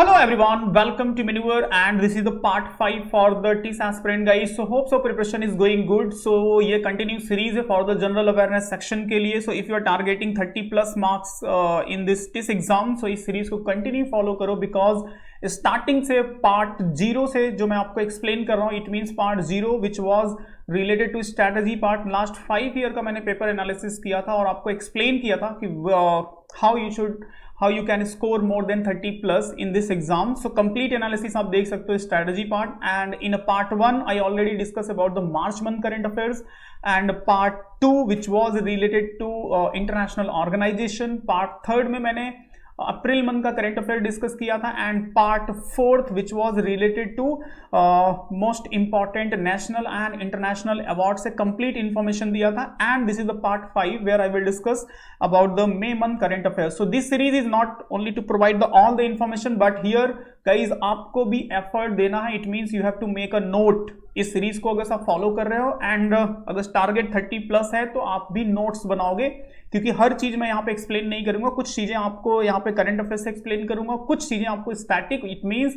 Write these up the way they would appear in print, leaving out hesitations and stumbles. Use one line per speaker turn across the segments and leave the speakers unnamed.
Hello everyone, welcome to Maneuver and this is the part 5 for the TIS aspirant guys. So hope so preparation is going good. So ये continue series है for the general awareness section के लिए. So if you are targeting 30 plus marks in this TIS exam, so इस series को continue follow करो because starting से part 0 से जो मैं आपको explain कर रहा हूँ, it means part 0 which was related to strategy part. Last 5 year का मैंने paper analysis किया था और आपको explain किया था कि how you can score more than 30 plus in this exam. So complete analysis आप देख सकते हो strategy part, and in a part 1 I already discussed about the March month current affairs, and part 2 which was related to international organization. Part 3 में मैंने April month का current affair discuss किया था, and part 4 which was related to most important national and international award से complete information दिया था. And this is the part 5 where I will discuss about the May month current affair. So this series is not only to provide the all the information but here guys आपको भी effort देना है. It means you have to make a note इस series को अगर आप follow कर रहे हो, एंड अगर टारगेट 30 प्लस है तो आप भी नोट्स बनाओगे, क्योंकि हर चीज मैं यहाँ पे एक्सप्लेन नहीं करूंगा. कुछ चीजें आपको यहाँ पे करंट अफेयर से एक्सप्लेन करूंगा, कुछ चीजें आपको static. It means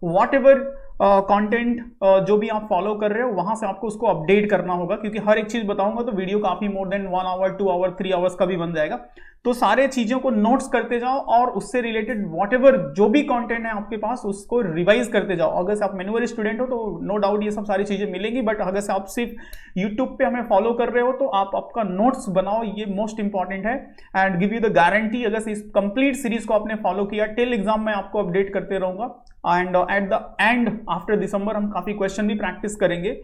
what ever content जो भी आप फॉलो कर रहे हो वहां से आपको उसको अपडेट करना होगा, क्योंकि हर एक चीज बताऊंगा तो वीडियो काफी more than 1 hour 2 hour 3 hours का भी बन जाएगा. तो सारे चीजों को नोट्स करते जाओ और उससे रिलेटेड वॉट एवर जो भी कंटेंट है आपके पास उसको रिवाइज करते जाओ. अगर से आप मैनुअल स्टूडेंट हो तो नो डाउट ये सब सारी चीजें मिलेंगी, बट अगर से आप सिर्फ यूट्यूब पे हमें फॉलो कर रहे हो तो आप आपका नोट्स बनाओ, ये मोस्ट इंपॉर्टेंट है. And give you the guarantee, अगर से इस कंप्लीट सीरीज को आपने फॉलो किया टिल एग्जाम में आपको अपडेट करते रहूंगा. And at the end after December हम काफी क्वेश्चन भी प्रैक्टिस करेंगे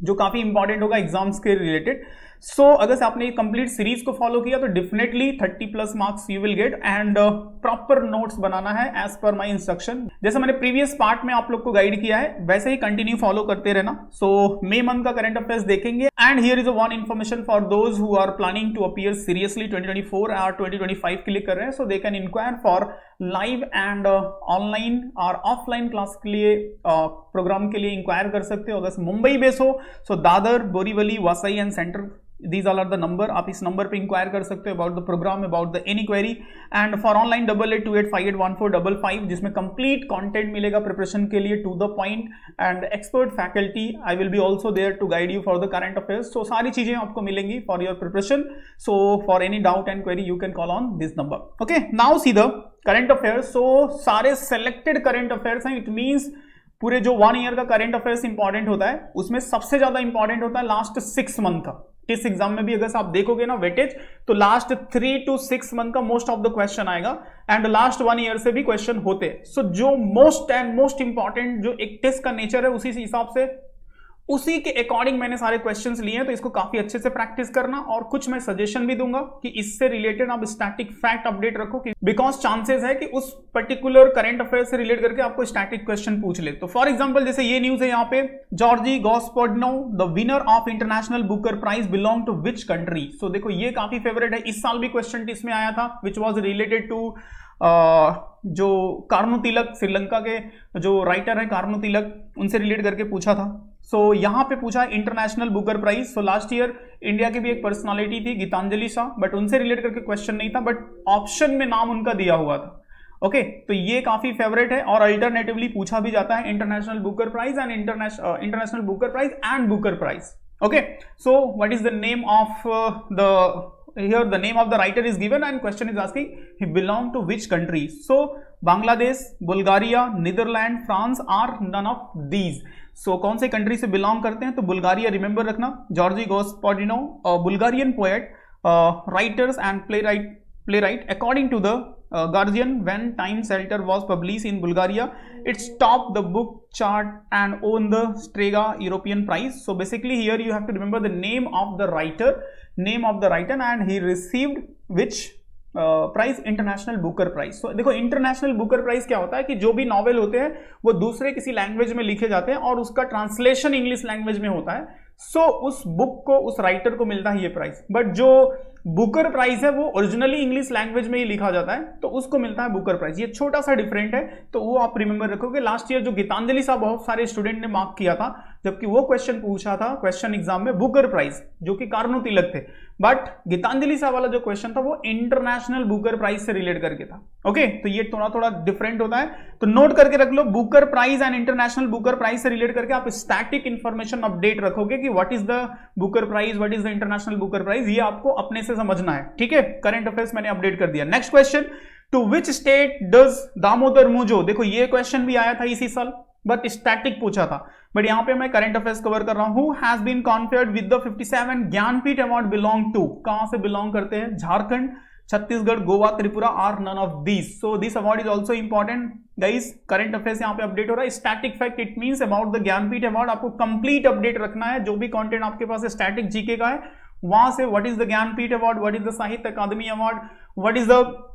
जो काफी इंपॉर्टेंट होगा एग्जाम्स के रिलेटेड. सो अगर से आपने ये कंप्लीट सीरीज को फॉलो किया तो definitely 30 plus marks you will get, and proper notes बनाना है एज पर माय इंस्ट्रक्शन. जैसे मैंने प्रीवियस पार्ट में आप लोग को गाइड किया है वैसे ही कंटिन्यू फॉलो करते रहना. सो मे मंथ का करंट अफेयर्स देखेंगे, and here is one information for those who are planning to appear seriously 2024 और 2025 के लिए कर रहे हैं. So they can enquire for live and online और ऑफलाइन क्लास के लिए प्रोग्राम के लिए इंक्वायर कर सकते हो. अगर मुंबई बेस हो so Dadar, Borivali, Vasai and centre, these all are the number. आप इस नंबर पे इंक्वायर कर सकते हो about the programme, about the any query. And for online 8828581455 जिसमें कंप्लीट कंटेंट मिलेगा प्रिपरेशन के लिए to the point, and expert faculty I will be also there to guide you for the current affairs. So सारी चीजें आपको मिलेंगी for your preparation. So for any doubt and query you can call on this number. Okay, now see the current affairs. So सारे selected current affairs हैं. It means पूरे जो 1 year का current affairs important होता है उसमें सबसे ज्यादा इंपॉर्टेंट होता है लास्ट 6 मंथ का. इस एग्जाम में भी अगर आप देखोगे ना वेटेज, तो लास्ट 3 to 6 मंथ का मोस्ट ऑफ द क्वेश्चन आएगा, एंड लास्ट 1 ईयर से भी क्वेश्चन होते हैं. सो जो मोस्ट इंपॉर्टेंट जो एक टेस्ट का नेचर है उसी हिसाब से उसी के अकॉर्डिंग मैंने सारे क्वेश्चंस लिए हैं. तो इसको काफी अच्छे से प्रैक्टिस करना, और कुछ मैं सजेशन भी दूंगा कि इससे रिलेटेड आप स्टैटिक फैक्ट अपडेट रखो, बिकॉज चांसेस है कि उस पर्टिकुलर करंट अफेयर से रिलेट करके आपको स्टैटिक क्वेश्चन पूछ ले. तो फॉर एग्जांपल जैसे ये न्यूज है यहाँ पे, Georgi Gospodinov the winner of international Booker prize belong to which country. So देखो ये काफी फेवरेट है, इस साल भी क्वेश्चन टिस में आया था, विच वॉज रिलेटेड टू जो कार्नो तिलक, श्रीलंका के जो राइटर है कार्नो तिलक, उनसे रिलेट करके पूछा था. सो यहां पे पूछा international Booker prize. So last year India की भी एक पर्सनालिटी थी गीतांजलि शाह, बट उनसे रिलेट करके क्वेश्चन नहीं था, बट ऑप्शन में नाम उनका दिया हुआ था. ओके, तो ये काफी फेवरेट है, और अल्टरनेटिवली पूछा भी जाता है international Booker prize and international Booker prize and booker prize. Okay, so what is the name of the here the name of the writer is given and question is asking he belong to which country. So Bangladesh, Bulgaria, Netherlands, France are none of these. So कौन से country से belong करते हैं? तो Bulgaria remember रखना. Georgi Gospodinov, Bulgarian poet, writers and playwright. According to the Guardian, when Time Shelter was published in Bulgaria, it topped the book chart and won the Strega European Prize. So basically here you have to remember the name of the writer, and he received which prize, international Booker prize. So देखो international Booker prize क्या होता है कि जो भी novel होते हैं वो दूसरे किसी लैंग्वेज में लिखे जाते हैं और उसका ट्रांसलेशन इंग्लिश लैंग्वेज में होता है. सो उस बुक को, उस राइटर को मिलता है ये प्राइज। बट जो बुकर प्राइज है वो ओरिजिनली इंग्लिश लैंग्वेज में ही लिखा जाता है, तो उसको मिलता है बुकर प्राइज। ये छोटा सा डिफरेंट है, तो वो आप रिमेंबर रखोगे। लास्ट ईयर जो गीतांजलि साहब बहुत सारे स्टूडेंट ने मार्क किया था, जबकि वो क्वेश्चन पूछा था क्वेश्चन एग्जाम में बुकर प्राइज, जो कि कार्नो तिलक थे। बट गीतांजलि साहब वाला जो क्वेश्चन था वो इंटरनेशनल बुकर प्राइज से रिलेट करके था। ओके, तो ये थोड़ा थोड़ा डिफरेंट होता है, तो नोट करके रख लो। Booker prize and international Booker prize से रिलेट करके आप स्टैटिक इंफॉर्मेशन अपडेट रखोगे कि what is the Booker prize, what is the international Booker prize, ये आपको अपने से समझना है। ठीक है, करंट अफेयर्स मैंने अपडेट कर दिया। Next question, to which state does Damodar Mauzo, देखो ये क्वेश्चन भी आया था इसी साल, बट स्टैटिक पूछा था। बट यहां पे मैं करंट अफेयर्स कवर कर रहा हूं। Has been conferred with the 57 Jnanpith award belong to, कहां से बिलोंग करते हैं? Jharkhand, Chhattisgarh, Goa, Tripura are none of these. So this award is also important guys. Current affairs यहाँ पे अपडेट हो रहा है। Static fact, it means about the Jnanpith award, आपको कंप्लीट अपडेट रखना है। जो भी कंटेंट आपके पास स्टैटिक जीके का है वहां से, what is the Jnanpith award, what is the Sahitya Akademi award, what is the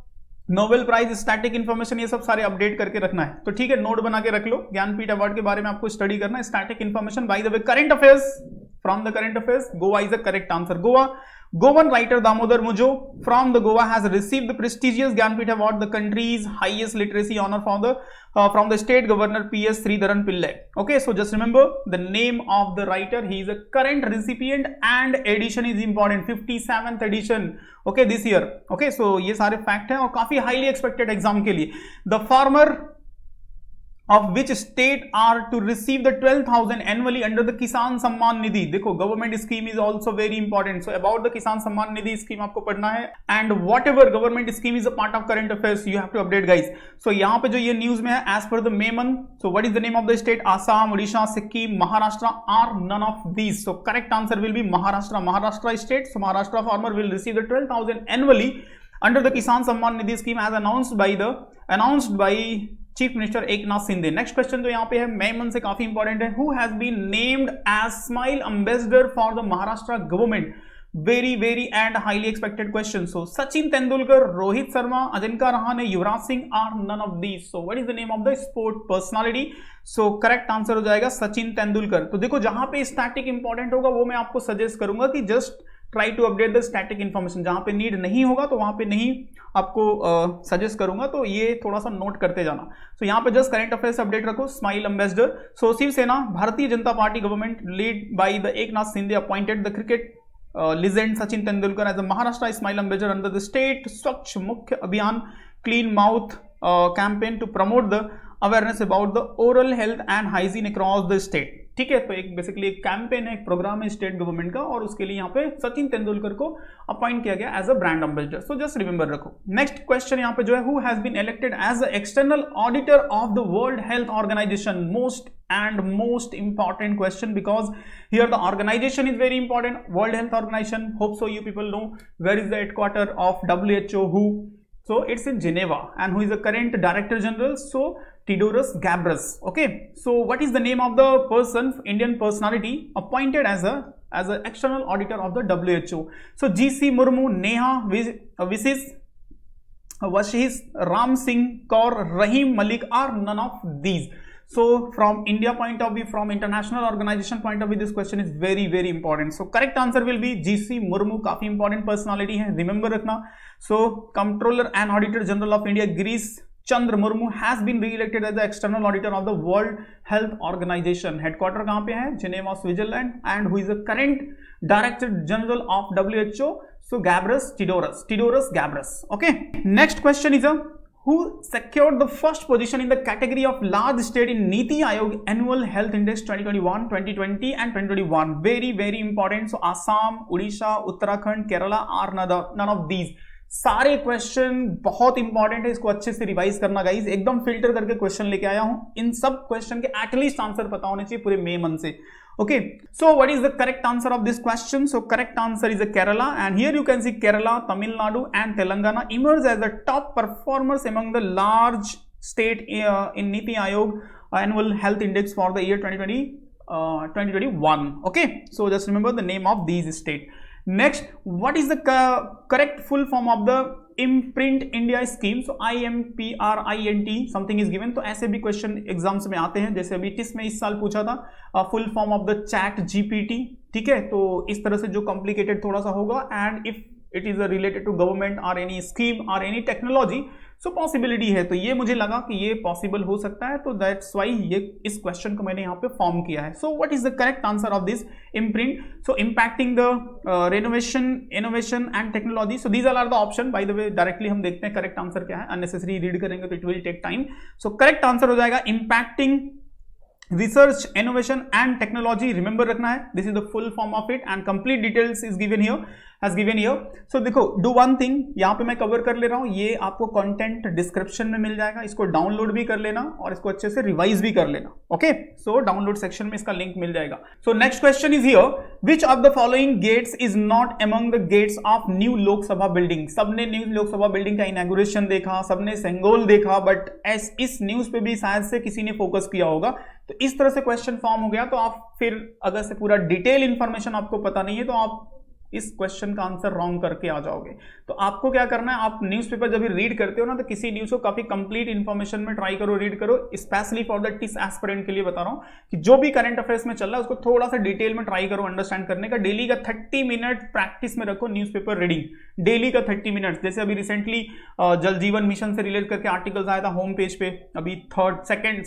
Nobel prize, static information, ये सब सारे अपडेट करके रखना है। तो ठीक है, नोट बना के रख लो। ज्ञानपीठ अवार्ड के बारे में आपको स्टडी करना है, static information. Bye the way, current affairs, from the current affairs, Goa is the correct answer. Goa, Goan writer Damodar Mujo from the Goa has received the prestigious Gyanpith Award, the country's highest literary honor from the state governor P.S. Sridharan Pillai. Okay, so just remember the name of the writer. He is a current recipient and edition is important, 57th edition. Okay, this year. Okay, so ये सारे fact हैं और काफी highly expected exam के लिए। The farmer of which state are to receive the 12,000 annually under the Kisan Samman Nidhi. देखो, government scheme is also very important. So about the Kisan Samman Nidhi scheme आपको पढ़ना है, and whatever government scheme is a part of current affairs, you have to update guys. So यहाँ पे जो ये news में है, as per the May month, so what is the name of the state? Assam, Odisha, Sikkim, Maharashtra are none of these. So correct answer will be Maharashtra. Maharashtra state. So Maharashtra farmer will receive the 12,000 annually under the Kisan Samman Nidhi scheme as announced by chief minister Eknath Shinde. Next question जो यहाँ पे है, मई month से काफी important है। Who has been named as smile ambassador for the Maharashtra government? Very very and highly expected question. So Sachin Tendulkar, Rohit Sharma, Ajinkya Rahane, Yuvraj Singh are none of these. So what is the name of the sport personality? So correct answer हो जाएगा सचिन तेंदुलकर। तो देखो, जहां पे static important होगा वो मैं आपको सजेस्ट करूंगा कि just try to update the static information. जहां पे नीड नहीं होगा तो वहां पे नहीं आपको सजेस्ट करूंगा, तो ये थोड़ा सा नोट करते जाना। तो यहाँ पे जस्ट करंट अफेयर्स अपडेट रखो, smile ambassador. So Shiv Sena, Bharatiya Janata party government lead by the Eknath Shinde appointed the cricket legend Sachin Tendulkar as a Maharashtra Smile Ambassador under the state Swachh Mukh Abhiyan Clean Mouth campaign to promote the awareness about the oral health and hygiene across the state. ठीक है, तो एक basically एक campaign है, एक programme है state government का, और उसके लिए यहाँ पे सचिन तेंदुलकर को अपॉइंट किया गया as a brand ambassador. So just remember रखो। नेक्स्ट क्वेश्चन यहाँ पे जो है, who has been elected as the external auditor of the world health organization? most important question, because here the organization is very important. World Health Organization, hope so you people know where is the headquarter of WHO. Who? So it's in Geneva. And who is the current director general? So Tedros Ghebreyesus. Okay, so what is the name of the person, Indian personality appointed as a external auditor of the WHO? So GC Murmu, Neha Vashis, Ram Singh Kaur, Rahim Malik are none of these. So from India point of view, from international organization point of view, this question is very very important. So correct answer will be GC Murmu. काफी important personality है, remember रखना. So Comptroller and Auditor General of India Girish Chandra Murmu has been re-elected as the external auditor of the World Health Organization. Headquarter कहाँ पे है? Geneva, Switzerland. And who is the current Director General of WHO? So Tedros Ghebreyesus. Okay. Next question is who secured the first position in the category of large state in Niti Aayog Annual Health Index 2021, 2020 and 2021? Very very important. So Assam, Odisha, Uttarakhand, Kerala are none of these. सारे question बहुत important है, इसको अच्छे से revise करना guys. एकदम filter करके question लेके आया हूं, इन सब क्वेश्चन के एटलीस्ट आंसर पता होने चाहिए पूरे मई मंथ से। Okay, so what is the correct answer of this question? So correct answer is Kerala, and here you can see Kerala, Tamil Nadu and Telangana emerge as the top performers among the large state in Niti Aayog Annual Health Index for the year 2021. Okay, so just remember the name of these states. Next, what is the correct full form of the imprint India scheme? So IMPRINT something is given. तो ऐसे भी question exams में आते हैं, जैसे अभी TISS में इस साल पूछा था full form of the ChatGPT, ठीक है। तो इस तरह से जो कॉम्प्लिकेटेड थोड़ा सा होगा, and if it is related to government और एनी स्कीम और एनी टेक्नोलॉजी, सो पॉसिबिलिटी है। तो ये मुझे लगा कि ये पॉसिबल हो सकता है, तो दैट्स वाई ये इस क्वेश्चन को मैंने यहाँ पे फॉर्म किया है। So what is the correct answer of this imprint? So impacting the renovation, innovation and technology. So these are the option. By the way directly हम देखते हैं करेक्ट आंसर क्या है, अननेसेसरी रीड करेंगे तो it will take time. So correct answer हो जाएगा impacting research, innovation and technology. Remember रखना है, this is the full form of it and complete details is given here, has given here. So देखो, do one thing, यहाँ पे मैं cover कर ले रहा हूँ, ये आपको कंटेंट डिस्क्रिप्शन में मिल जाएगा, इसको डाउनलोड भी कर लेना और इसको अच्छे से रिवाइज भी कर लेना। ओके, सो डाउनलोड सेक्शन में इसका लिंक मिल जाएगा। So next question is here, which of the following gates is not among the gates of new Lok Sabha building? सबने न्यू लोकसभा बिल्डिंग का इनॉग्रेशन देखा, सबने सेंगोल देखा, बट इस न्यूज पे भी शायद से किसी ने फोकस किया होगा। तो इस तरह से क्वेश्चन फॉर्म हो गया, तो आप फिर अगर से पूरा डिटेल इंफॉर्मेशन आपको पता नहीं है तो आप इस क्वेश्चन का आंसर रॉन्ग करके आ जाओगे। तो आपको क्या करना है, आप न्यूज़पेपर जब भी रीड करते हो ना, तो किसी न्यूज़ को काफी कंप्लीट इंफॉर्मेशन में ट्राई करो, रीड करो। स्पेशली फॉर द टिस एस्पिरेंट के लिए बता रहा हूं कि जो भी करंट अफेयर्स में चल रहा है उसको थोड़ा सा डिटेल में ट्राई करो अंडरस्टैंड करने का। डेली का 30 मिनट प्रैक्टिस में रखो न्यूज़पेपर रीडिंग, डेली का 30 मिनट। जैसे अभी रिसेंटली जल जीवन मिशन से रिलेट करके आर्टिकल्स आया था होम पेज पे, अभी सेकेंड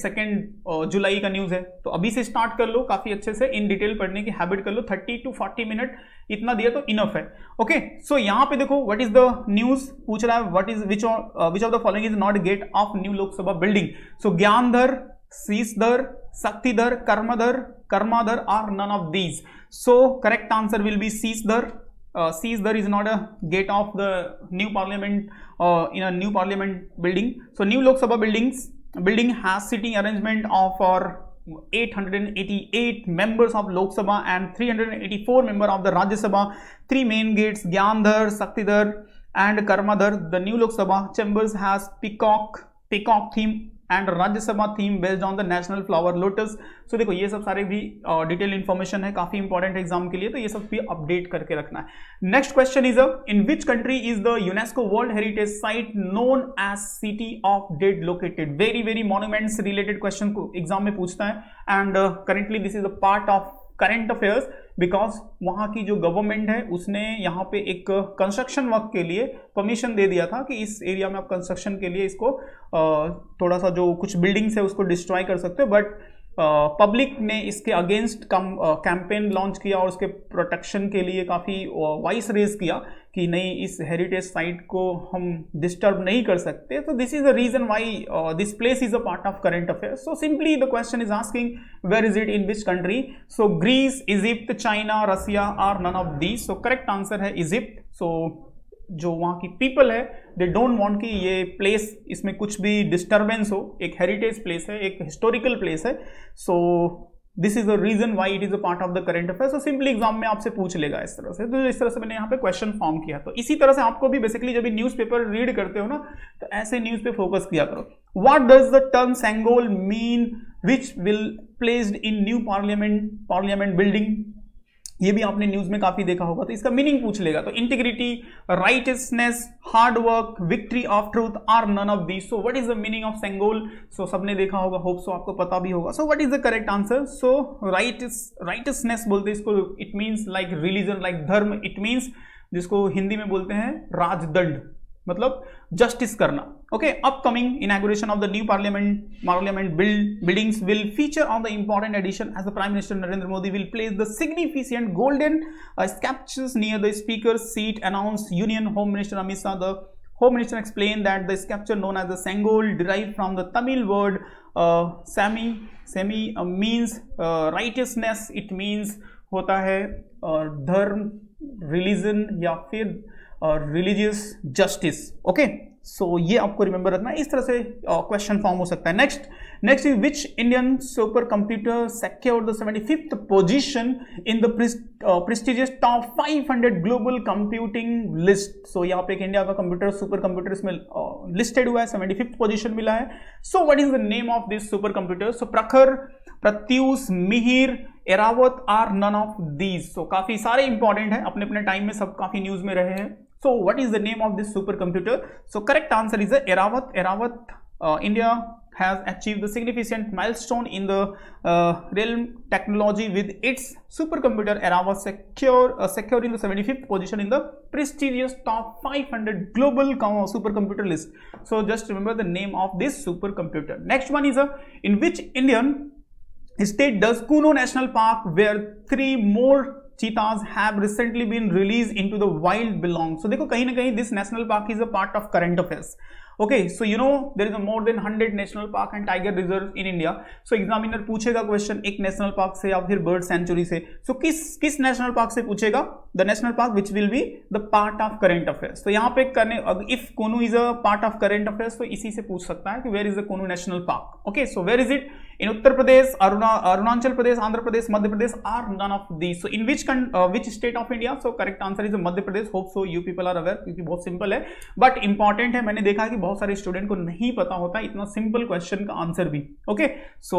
जुलाई का न्यूज है, तो अभी से स्टार्ट कर लो, काफी अच्छे से इन डिटेल पढ़ने की हैबिट कर लो। 30 to 40 मिनट इतना दिया तो इनफ है। ओके, सो यहां पे देखो, व्हाट इज द न्यूज पूछ रहा है, what is which of the following is not gate of new Lok Sabha building? So Gyandhar, Shishdhar, Shaktidhar, Karmadhar और none of these. So correct answer will be Shishdhar. Shishdhar is not a gate of the new parliament in a new parliament building. So new Lok Sabha building has sitting arrangement of 888 members of Lok Sabha and 384 members of the Rajya Sabha. Three main gates, Gyandhar, Shaktidhar and Karmadhar. The new Lok Sabha chambers has peacock theme and Rajya Sabha theme based on the national flower lotus. So देखो, ये सब सारे भी detail information है, काफी important exam के लिए, तो ये सब भी अपडेट करके रखना है। Next question is in which country is the UNESCO world heritage site known as city of dead located? Very very monuments related question को एग्जाम में पूछता है, and currently this is a part of current affairs, because वहां की जो government है उसने यहाँ पे एक कंस्ट्रक्शन वर्क के लिए परमिशन दे दिया था कि इस एरिया में आप कंस्ट्रक्शन के लिए इसको थोड़ा सा जो कुछ बिल्डिंग्स है उसको डिस्ट्रॉय कर सकते हो, बट पब्लिक ने इसके अगेंस्ट कैंपेन लॉन्च किया और उसके प्रोटेक्शन के लिए काफ़ी वॉइस रेज किया कि नहीं, इस हेरिटेज साइट को हम डिस्टर्ब नहीं कर सकते। तो this is the reason why this place is a part of current affair. So simply the question is asking where is it, in which country? So Greece, Egypt, China, Russia are none of these. So correct answer है Egypt. So जो वहाँ की people है they don't want कि ये place, इसमें कुछ भी डिस्टर्बेंस हो। एक हेरिटेज प्लेस है, एक हिस्टोरिकल प्लेस है। So this is the reason why it is a part of the current affair. So simply exam में आपसे पूछ लेगा इस तरह से। तो इस तरह से मैंने यहाँ पे क्वेश्चन फॉर्म किया। तो इसी तरह से आपको भी बेसिकली जब भी न्यूज़पेपर रीड करते हो ना, तो ऐसे न्यूज पे फोकस किया करो। What does the term Sengol mean which will placed in new parliament building? ये भी आपने न्यूज में काफी देखा होगा, तो इसका मीनिंग पूछ लेगा। तो integrity, righteousness, hard work, victory of truth are none of these. So what is the meaning of Sengol? So सबने देखा होगा, होप सो आपको पता भी होगा। So what is the correct answer? So righteousness बोलते हैं इसको, it means like religion, like dharma. It means जिसको हिंदी में बोलते हैं राजदंड, मतलब जस्टिस करना। Okay, upcoming inauguration of the new parliament buildings will feature on the important addition as the Prime Minister Narendra Modi will place the significant golden sculptures near the Speaker's seat, announced Union Home Minister Amit Shah. The Home Minister explained that the sculpture known as the Sengol derived from the Tamil word semi means righteousness. It means होता है धर्म, religion या फिर religious justice. Okay, सो ये आपको remember रखना है। इस तरह से क्वेश्चन फॉर्म हो सकता है। Next is which Indian super computer secured the 75th position in the prestigious top 500 global computing list? So यहाँ पे एक इंडिया का कंप्यूटर सुपर कंप्यूटर इसमें लिस्टेड हुआ है, 75th पोजीशन मिला है। So what is the name of this super computer? So Prakhar, Pratyush, Mihir Airawat are none of these. So काफी सारे इंपॉर्टेंट है, अपने अपने टाइम में सब काफी न्यूज में रहे हैं। सो what is the name of this super computer? So correct answer is Airavat. Airavat India has achieved the significant milestone in the realm technology with its supercomputer Eravot securing the 75th position in the prestigious top 500 global supercomputer list. So just remember the name of this supercomputer. Next one is in which Indian state does Kuno National Park, where 3 more cheetahs have recently been released into the wild belong? So देखो कहीं ना कहीं this national park is a part of current affairs. Okay, so you know there is a more than 100 national park and tiger reserves in India. So examiner पूछेगा question एक national park से या फिर bird sanctuary से, so किस national park से पूछेगा? The national park which will be the part of current affairs. तो यहाँ पे करने if Kuno is a part of current affairs तो इसी से पूछ सकता है कि where is the Kuno national park. Okay, so where is it? In Uttar Pradesh, Arunachal Pradesh, Andhra Pradesh, Madhya Pradesh are none of these. So in which state of India? So correct answer is Madhya Pradesh. Hope so you people are aware, क्योंकि बहुत simple है but important है। मैंने देखा कि बहुत सारे student को नहीं पता होता इतना सिंपल क्वेश्चन का आंसर भी। Okay, so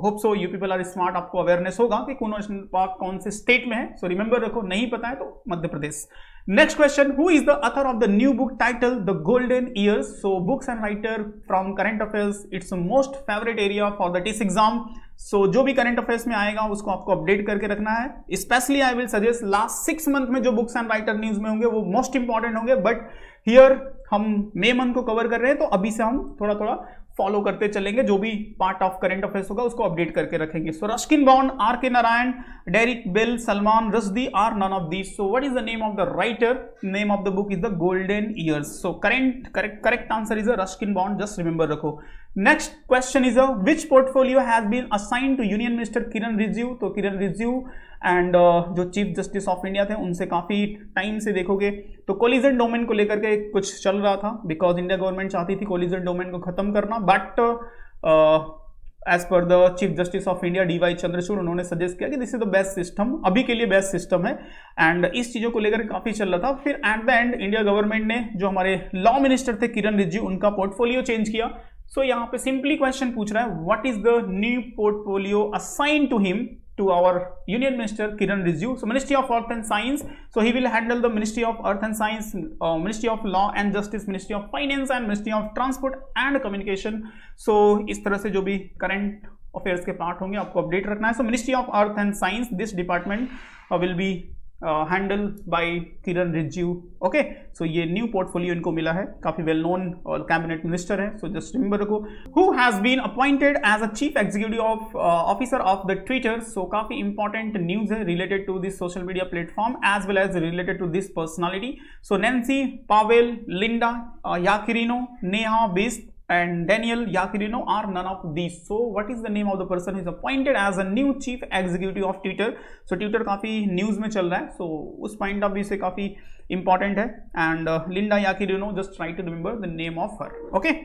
hope so you people are smart, आपको अवेयरनेस होगा कि कुनु नेशनल पार्क कौन से स्टेट में है। सो रिमेंबर रखो, नहीं पता है तो Madhya Pradesh. Next question, who is the author of the new book titled The Golden Years? So books and writer from current affairs, it's the most favorite area for the TIS exam. So जो भी current affairs में आएगा उसको आपको update करके रखना है। Specially I will suggest last 6 month में जो बुक्स एंड राइटर न्यूज में होंगे वो मोस्ट इंपॉर्टेंट होंगे, बट हियर हम मई मंथ को कवर कर रहे हैं तो अभी से हम थोड़ा थोड़ा फॉलो करते चलेंगे, जो भी पार्ट ऑफ करंट अफेयर्स होगा उसको अपडेट करके रखेंगे। सो Ruskin Bond, R K Narayan, Derek Bell, Salman Rushdie are none of these. So what is the name of the writer? Name of the book is the golden years. So correct answer is Ruskin Bond, just remember रखो। Next question is which portfolio has been assigned to union minister Kiran Rijiju? तो Kiran Rijiju and जो chief justice of India थे उनसे काफी time से देखोगे तो collision domain को लेकर के कुछ चल रहा था, बिकॉज इंडिया गवर्नमेंट चाहती थी कोलिजन डोमेन को खत्म करना, but as per the chief justice of India DY Chandrachud, उन्होंने सजेस्ट किया कि this is the best system, अभी के लिए बेस्ट सिस्टम है, एंड इस चीजों को लेकर काफी चल रहा था। फिर at the end India government ने जो हमारे लॉ मिनिस्टर थे किरण रिजिजू, उनका पोर्टफोलियो चेंज किया। सो यहाँ पे सिंपली क्वेश्चन पूछ रहा है what is the new portfolio assign to him, to our Union Minister Kiran Rijiju? So Ministry of Earth and Science, so he will handle the Ministry of Earth and Science, Ministry of Law and Justice, Ministry of Finance and Ministry of Transport and Communication. So इस तरह से जो भी current affairs के part होंगे आपको update रखना है। So Ministry of Earth and Science, this department will be handled by Kiran Rijiju. Okay, so ये न्यू पोर्टफोलियो इनको मिला है, काफी वेल नोन और कैबिनेट मिनिस्टर है। सो जस्ट रिमेंबर रखो। Who has been appointed as a chief executive officer of the Twitter? So काफी important news है related to this social media platform as well as related to this personality. So Nancy Powell, Linda Yaccarino, Neha Bisht and Daniel Yacarino are none of these. So what is the name of the person who is appointed as a new chief executive of Twitter? So Twitter काफी news में चल रहा है, so उस point of view से काफी important है, and Linda Yaccarino, just try to remember the name of her. Okay,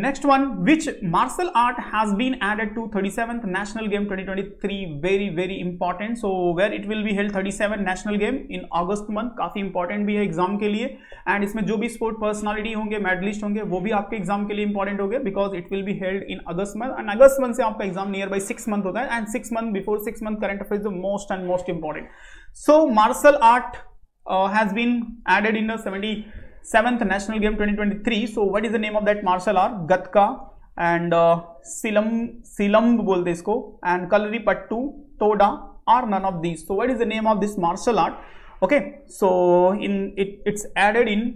next one, which martial art has been added to 37th National Game 2023? very important. So where it will be held 37 National Game in August month, काफी important भी है exam के लिए, and इसमें जो भी sport personality होंगे, medallist होंगे, वो भी आपके एग्जाम के लिए इंपॉर्टेंट होंगे, because it will be held in August month, and August month से आपका एग्जाम नियर बाई 6 मंथ होता है, and 6 month before 6 month current affairs the most important. So martial art has been added in the 77th National Game 2023. So what is the name of that martial art? Gatka and Silamb बोलते इसको, and Kalaripattu, Toda are none of these. So what is the name of this martial art? Okay, so it's added in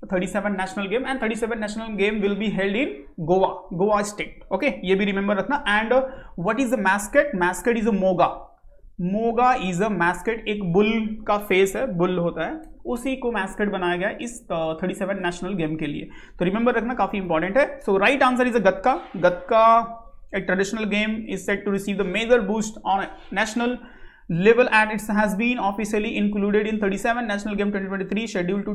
37 National Game, and 37 National Game will be held in Goa state. Okay, ये भी remember रखना। And what is the mascot? Mascot is a Moga. Moga is a mascot, एक bull का face है, bull होता है, उसी को मैस्केट बनाया गया इस 37 नेशनल गेम के लिए, तो रिमेंबर रखना, काफी इंपॉर्टेंट है। So right answer is a Gatka. Gatka एक traditional game is set to receive the major boost on national level and it has been officially included in 37 National Game 2023 scheduled to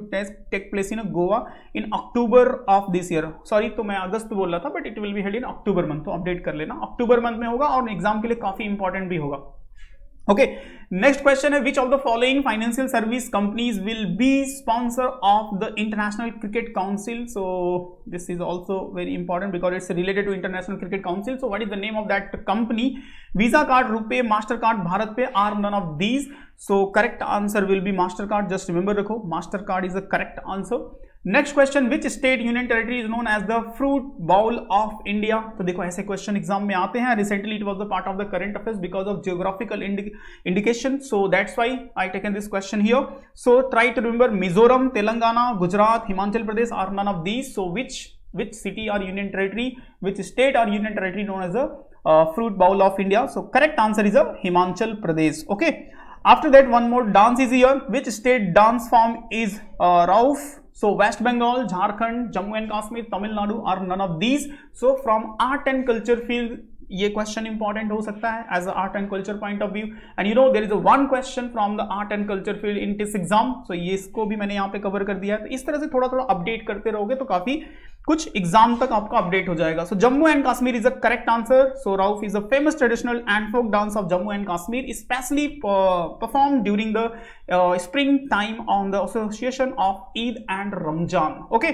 take place in Goa in October of this year. Sorry, तो मैं अगस्त बोल रहा था, but it will be held in October month, तो update कर लेना, अक्टूबर month में होगा और एग्जाम के लिए काफी इंपॉर्टेंट भी होगा। Okay, next question है which of the following financial service companies will be sponsor of the International Cricket Council? So this is also very important because it's related to International Cricket Council. So what is the name of that company? Visa card, RuPay, Mastercard, Bharat Pay are none of these. So correct answer will be Mastercard. Just remember रखो Mastercard is the correct answer. Next question which state union territory is known as the fruit bowl of India? तो देखो ऐसे question exam में आते हैं. Recently it was the part of the current affairs because of geographical indication, so that's why I taken this question here. So try to remember Mizoram, Telangana, Gujarat, Himachal Pradesh are none of these. So which city or union territory, which state or union territory known as the fruit bowl of India? So correct answer is Himachal Pradesh. Okay, after that one more dance is here. Which state dance form is Rauf? So West Bengal, Jharkhand, Jammu and Kashmir, Tamil Nadu are none of these. So from art and culture field ये question important हो सकता है as art and culture point of view. And you know there is one question from the art and culture field in this exam. So ये इसको भी मैंने यहाँ पे कवर कर दिया है. तो इस तरह से थोड़ा थोड़ा अपडेट करते रहोगे तो काफी कुछ एग्जाम तक आपका अपडेट हो जाएगा. So Jammu and Kashmir is a correct answer. So Rauf is a famous traditional and folk dance of Jammu and Kashmir, specially perform during the spring time on the association of Eid and Ramzan. Okay,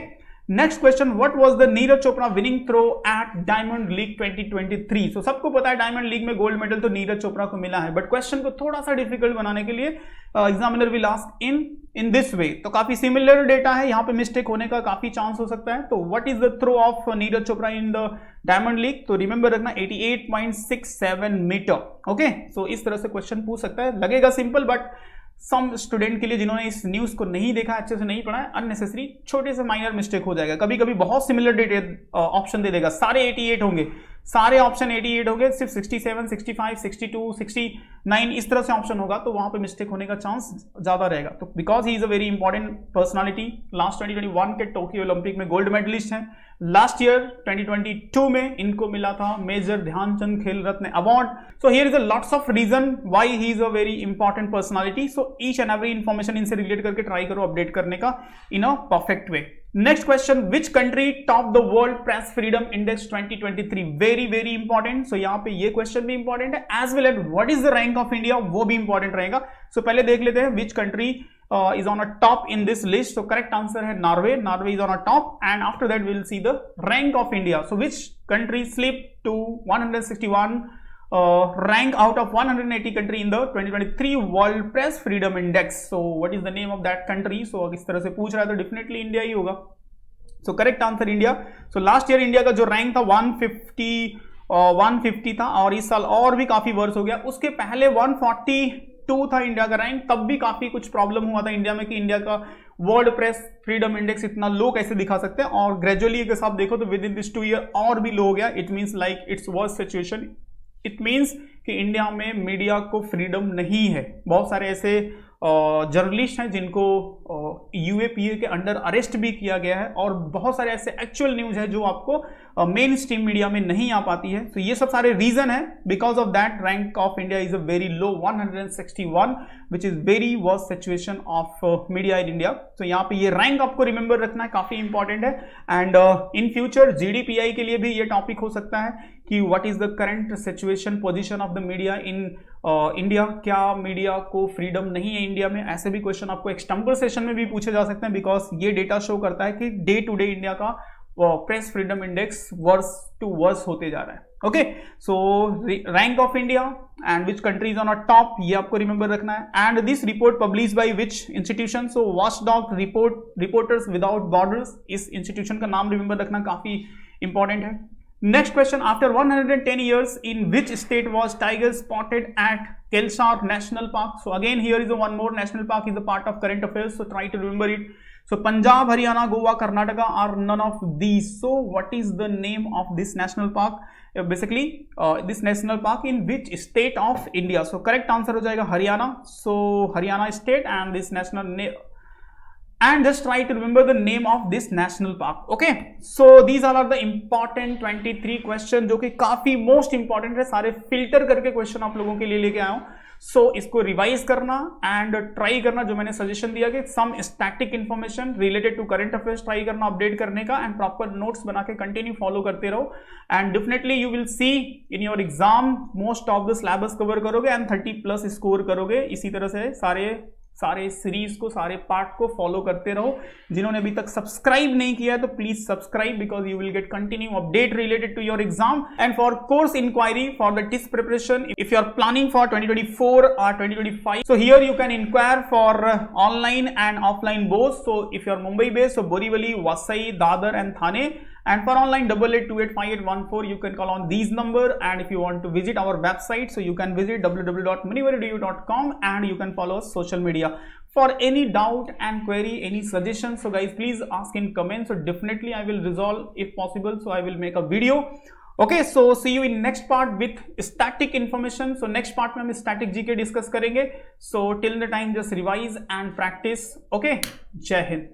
next question, what was the Neeraj Chopra winning throw at Diamond League 2023? So सबको पता है Diamond League में gold medal तो नीरज चोपड़ा को मिला है, but question को थोड़ा सा डिफिकल्ट बनाने के लिए examiner will ask in this way. तो काफी सिमिलर डेटा है, यहाँ पे मिस्टेक होने का काफी चांस हो सकता है. तो what is the throw of Neeraj Chopra in the diamond league? तो रिमेंबर रखना 88.67 मीटर. ओके, सो इस तरह से क्वेश्चन पूछ सकता है. लगेगा सिंपल बट सम स्टूडेंट के लिए जिन्होंने इस न्यूज को नहीं देखा, अच्छे से नहीं पढ़ा है, अननेसेसरी छोटे से माइनर मिस्टेक हो जाएगा. कभी कभी बहुत सिमिलर डेटा ऑप्शन दे देगा, सारे 88 होंगे, सारे ऑप्शन 88 होंगे, सिर्फ 67, 65, 62, 69 इस तरह से ऑप्शन होगा, तो वहां पे मिस्टेक होने का चांस ज्यादा रहेगा. तो because he is a very important personality, last 2021 के टोक्यो ओलंपिक में गोल्ड मेडलिस्ट हैं. लास्ट ईयर 2022 में इनको मिला था major Dhyan Chand Khel Ratna award. So here is a lots of reason why he is a very important personality. So each and every information इनसे relate करके try करो अपडेट करने का in a perfect way. Next question, which country top the world press freedom index 2023? Very very important. So यहाँ पे ये question भी important है as well as what is the rank of India, वो भी इंपॉर्टेंट रहेगा. सो पहले देख लेते हैं which country is on a top in this list. So correct answer है Norway. Norway is on a top, and after that we will see the rank of India. So which country slipped to 161 rank out of 180 country in the 2023 World Press Freedom Index? So what is the name of that country? So इस तरह से पूछ रहा है तो definitely India ही होगा. So correct answer India. So last year India का जो rank था 150 था, और इस साल और भी काफी वर्स हो गया. उसके पहले 142 था इंडिया का रैंक. तब भी काफी कुछ प्रॉब्लम हुआ था इंडिया में कि इंडिया का वर्ल्ड प्रेस फ्रीडम इंडेक्स इतना लो कैसे दिखा सकते हैं, और ग्रेजुअली अगर आप देखो तो विद इन दिस 2 ईयर और भी लो हो गया. It means like its worst situation. It means कि इंडिया में मीडिया को फ्रीडम नहीं है. बहुत सारे ऐसे जर्नलिस्ट हैं जिनको यूएपीए के अंडर अरेस्ट भी किया गया है, और बहुत सारे ऐसे एक्चुअल न्यूज है जो आपको मेन स्ट्रीम मीडिया में नहीं आ पाती है. तो ये सब सारे रीजन है. Because of that rank of India is a very low 161, which is very worst situation of media in India. तो यहाँ पे ये रैंक आपको रिमेंबर रखना है, काफी इंपॉर्टेंट है. एंड इन फ्यूचर जीडीपीआई के लिए भी ये टॉपिक हो सकता है कि what is the current situation position of the media in India. क्या मीडिया को फ्रीडम नहीं है इंडिया में? ऐसे भी क्वेश्चन आपको एक्सटेम्पर सेशन में भी पूछे जा सकते हैं, बिकॉज ये डेटा शो करता है कि डे टू डे इंडिया का press freedom index worse to worse होते जा रहा है. Okay, so rank of India and which country is on a top, ये आपको रिमेंबर रखना है. And this report publish by which institution? So watchdog reporters without borders, इस institution का नाम रिमेंबर रखना काफी इंपॉर्टेंट है. Next question, after 110 years, in which state was tiger spotted at Kelsar National Park? So again here is a one more national park is a part of current affairs, so try to remember it. So Punjab, Haryana, Goa, Karnataka are none of these. So what is the name of this national park? Basically this national park in which state of India? So correct answer हो जाएगा Haryana. So Haryana state and this national and just try to remember the name of this national park. Okay, so these all are the important 23 question जो कि काफी most important है. सारे filter करके question आप लोगों के लिए लेके आया हूं. सो इसको रिवाइज करना एंड ट्राई करना, जो मैंने सजेशन दिया कि some static information related to current affairs try करना अपडेट करने का, एंड प्रॉपर नोट्स बना के कंटिन्यू फॉलो करते रहो, and definitely you will see in your exam most of the syllabus cover करोगे एंड 30+ स्कोर करोगे। इसी तरह से सारे सीरीज को, सारे पार्ट को फॉलो करते रहो। जिन्होंने अभी तक सब्सक्राइब नहीं किया है तो please subscribe, because you will get continue update related to your exam. And for course inquiry for the test preparation, if you are planning for 2024 or 2025, so here you can inquire for online and offline both. So if you are Mumbai based, so Borivali, Vasai, Dadar and Thane. And for online 88285814, you can call on these number. And if you want to visit our website, so you can visit www.munivaredu.com, and you can follow us social media. For any doubt and query, any suggestions, so guys please ask in comments. So definitely I will resolve if possible. So I will make a video. Okay, so see you in next part with static information. So next part में हम static GK discuss करेंगे. So till the time just revise and practice. Okay, जय हिंद.